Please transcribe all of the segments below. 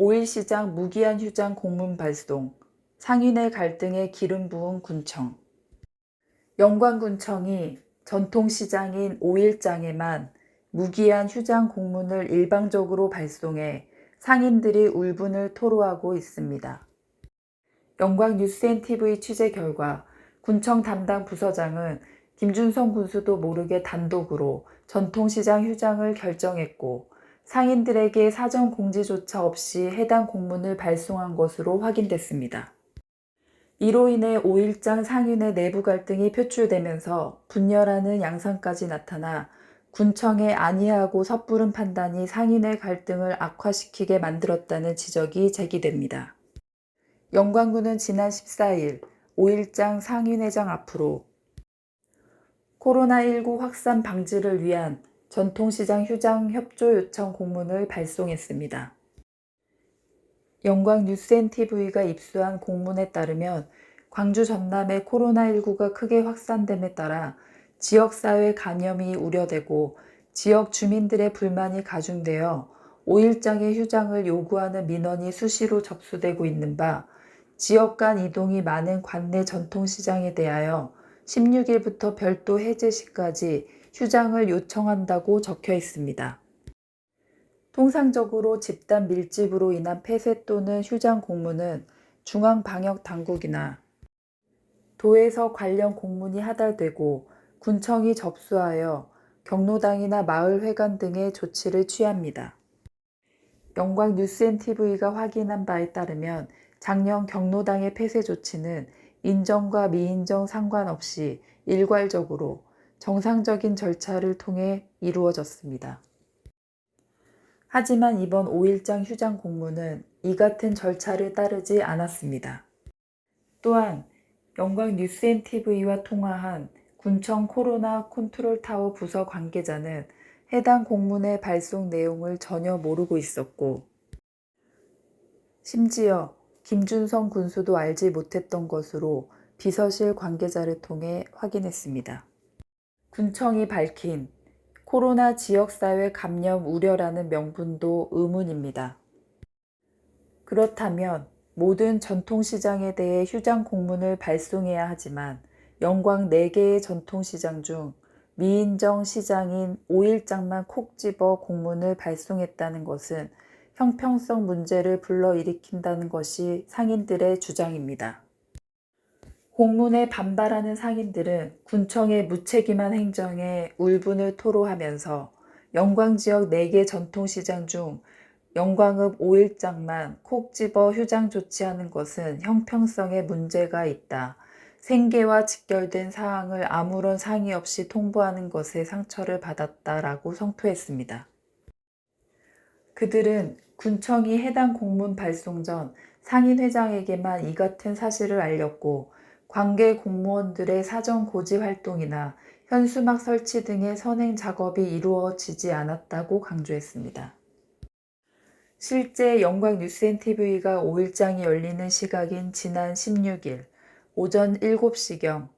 5.1시장 무기한 휴장 공문 발송, 상인의 갈등에 기름 부은 군청. 영광군청이 전통시장인 5.1장에만 무기한 휴장 공문을 일방적으로 발송해 상인들이 울분을 토로하고 있습니다. 영광뉴스앤TV 취재 결과 군청 담당 부서장은 김준성 군수도 모르게 단독으로 전통시장 휴장을 결정했고 상인들에게 사전 공지조차 없이 해당 공문을 발송한 것으로 확인됐습니다. 이로 인해 5.1장 상인의 내부 갈등이 표출되면서 분열하는 양상까지 나타나 군청의 안이하고 섣부른 판단이 상인의 갈등을 악화시키게 만들었다는 지적이 제기됩니다. 영광군은 지난 14일 5.1장 상인회장 앞으로 코로나19 확산 방지를 위한 전통시장 휴장 협조 요청 공문을 발송했습니다. 영광뉴스앤TV가 입수한 공문에 따르면 광주 전남의 코로나19가 크게 확산됨에 따라 지역사회 감염이 우려되고 지역 주민들의 불만이 가중되어 5.1장의 휴장을 요구하는 민원이 수시로 접수되고 있는 바 지역 간 이동이 많은 관내 전통시장에 대하여 16일부터 별도 해제 시까지 휴장을 요청한다고 적혀 있습니다. 통상적으로 집단 밀집으로 인한 폐쇄 또는 휴장 공문은 중앙방역당국이나 도에서 관련 공문이 하달되고 군청이 접수하여 경로당이나 마을회관 등의 조치를 취합니다. 영광뉴스앤TV가 확인한 바에 따르면 작년 경로당의 폐쇄 조치는 인정과 미인정 상관없이 일괄적으로 정상적인 절차를 통해 이루어졌습니다. 하지만 이번 5.1장 휴장 공문은 이 같은 절차를 따르지 않았습니다. 또한 영광뉴스앤TV와 통화한 군청 코로나 컨트롤타워 부서 관계자는 해당 공문의 발송 내용을 전혀 모르고 있었고 심지어 김준성 군수도 알지 못했던 것으로 비서실 관계자를 통해 확인했습니다. 군청이 밝힌 코로나 지역사회 감염 우려라는 명분도 의문입니다. 그렇다면 모든 전통시장에 대해 휴장 공문을 발송해야 하지만 영광 4개의 전통시장 중 미인정 시장인 5.1장만 콕 집어 공문을 발송했다는 것은 형평성 문제를 불러일으킨다는 것이 상인들의 주장입니다. 공문에 반발하는 상인들은 군청의 무책임한 행정에 울분을 토로하면서 영광지역 4개 전통시장 중 영광읍 5.1장만 콕 집어 휴장 조치하는 것은 형평성에 문제가 있다. 생계와 직결된 사항을 아무런 상의 없이 통보하는 것에 상처를 받았다라고 성토했습니다. 그들은 군청이 해당 공문 발송 전 상인회장에게만 이 같은 사실을 알렸고 관계 공무원들의 사전 고지 활동이나 현수막 설치 등의 선행 작업이 이루어지지 않았다고 강조했습니다. 실제 영광뉴스앤TV가 5.1장이 열리는 시각인 지난 16일 오전 7시경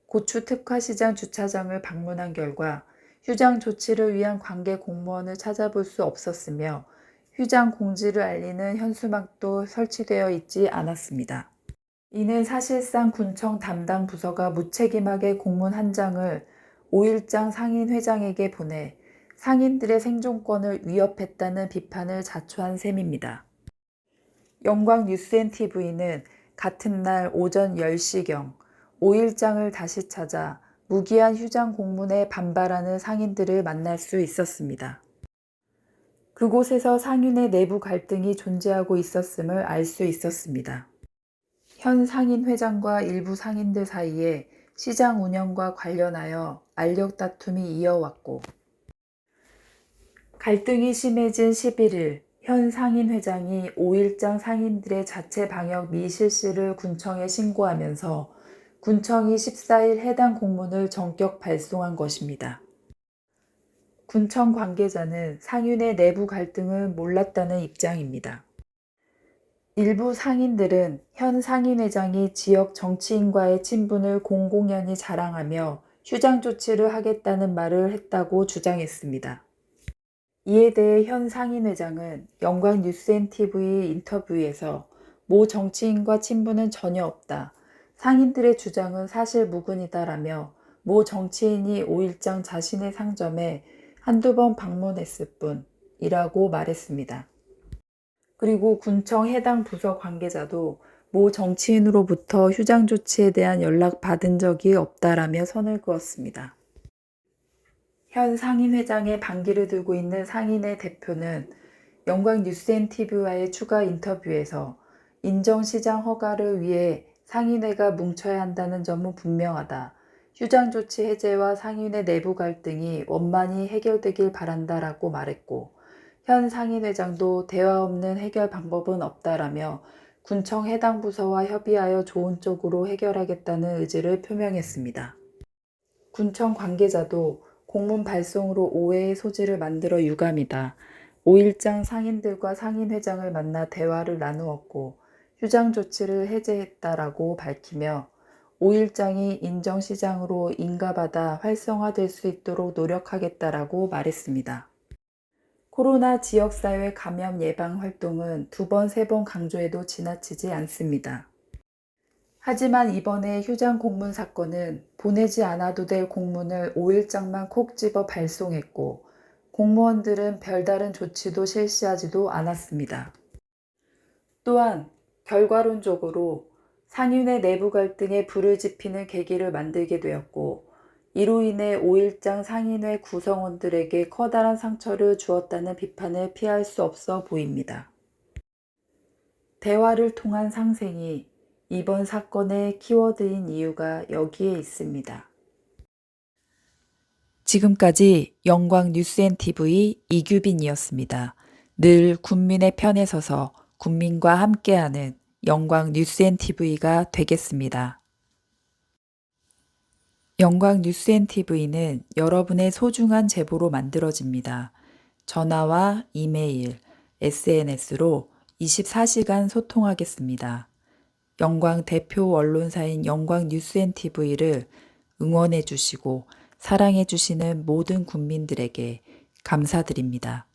고추 특화시장 주차장을 방문한 결과 휴장 조치를 위한 관계 공무원을 찾아볼 수 없었으며 휴장 공지를 알리는 현수막도 설치되어 있지 않았습니다. 이는 사실상 군청 담당 부서가 무책임하게 공문 한 장을 5.1장 상인회장에게 보내 상인들의 생존권을 위협했다는 비판을 자초한 셈입니다. 영광뉴스앤TV는 같은 날 오전 10시경 5.1장을 다시 찾아 무기한 휴장 공문에 반발하는 상인들을 만날 수 있었습니다. 그곳에서 상인의 내부 갈등이 존재하고 있었음을 알 수 있었습니다. 현 상인회장과 일부 상인들 사이에 시장 운영과 관련하여 알력 다툼이 이어왔고 갈등이 심해진 11일 현 상인회장이 5.1장 상인들의 자체 방역 미실시를 군청에 신고하면서 군청이 14일 해당 공문을 전격 발송한 것입니다. 군청 관계자는 상인의 내부 갈등을 몰랐다는 입장입니다. 일부 상인들은 현 상인회장이 지역 정치인과의 친분을 공공연히 자랑하며 휴장 조치를 하겠다는 말을 했다고 주장했습니다. 이에 대해 현 상인회장은 영광뉴스앤TV 인터뷰에서 모 정치인과 친분은 전혀 없다. 상인들의 주장은 사실 무근이다라며 모 정치인이 5일장 자신의 상점에 한두 번 방문했을 뿐이라고 말했습니다. 그리고 군청 해당 부서 관계자도 모 정치인으로부터 휴장 조치에 대한 연락 받은 적이 없다라며 선을 그었습니다. 현 상인회장의 반기를 들고 있는 상인의 대표는 영광뉴스앤TV와의 추가 인터뷰에서 인정시장 허가를 위해 상인회가 뭉쳐야 한다는 점은 분명하다. 휴장 조치 해제와 상인회 내부 갈등이 원만히 해결되길 바란다라고 말했고, 현 상인회장도 대화 없는 해결 방법은 없다라며 군청 해당 부서와 협의하여 좋은 쪽으로 해결하겠다는 의지를 표명했습니다. 군청 관계자도 공문 발송으로 오해의 소지를 만들어 유감이다. 5일장 상인들과 상인회장을 만나 대화를 나누었고 휴장 조치를 해제했다라고 밝히며 5일장이 인정시장으로 인가받아 활성화될 수 있도록 노력하겠다라고 말했습니다. 코로나 지역사회 감염 예방 활동은 2번, 3번 강조해도 지나치지 않습니다. 하지만 이번에 휴장 공문 사건은 보내지 않아도 될 공문을 5일장만 콕 집어 발송했고 공무원들은 별다른 조치도 실시하지도 않았습니다. 또한 결과론적으로 상인회 내부 갈등에 불을 지피는 계기를 만들게 되었고 이로 인해 5일장 상인회 구성원들에게 커다란 상처를 주었다는 비판을 피할 수 없어 보입니다. 대화를 통한 상생이 이번 사건의 키워드인 이유가 여기에 있습니다. 지금까지 영광뉴스앤TV 이규빈이었습니다. 늘 국민의 편에 서서 국민과 함께하는 영광뉴스앤TV가 되겠습니다. 영광뉴스앤TV는 여러분의 소중한 제보로 만들어집니다. 전화와 이메일, SNS로 24시간 소통하겠습니다. 영광 대표 언론사인 영광뉴스앤TV를 응원해 주시고 사랑해 주시는 모든 국민들에게 감사드립니다.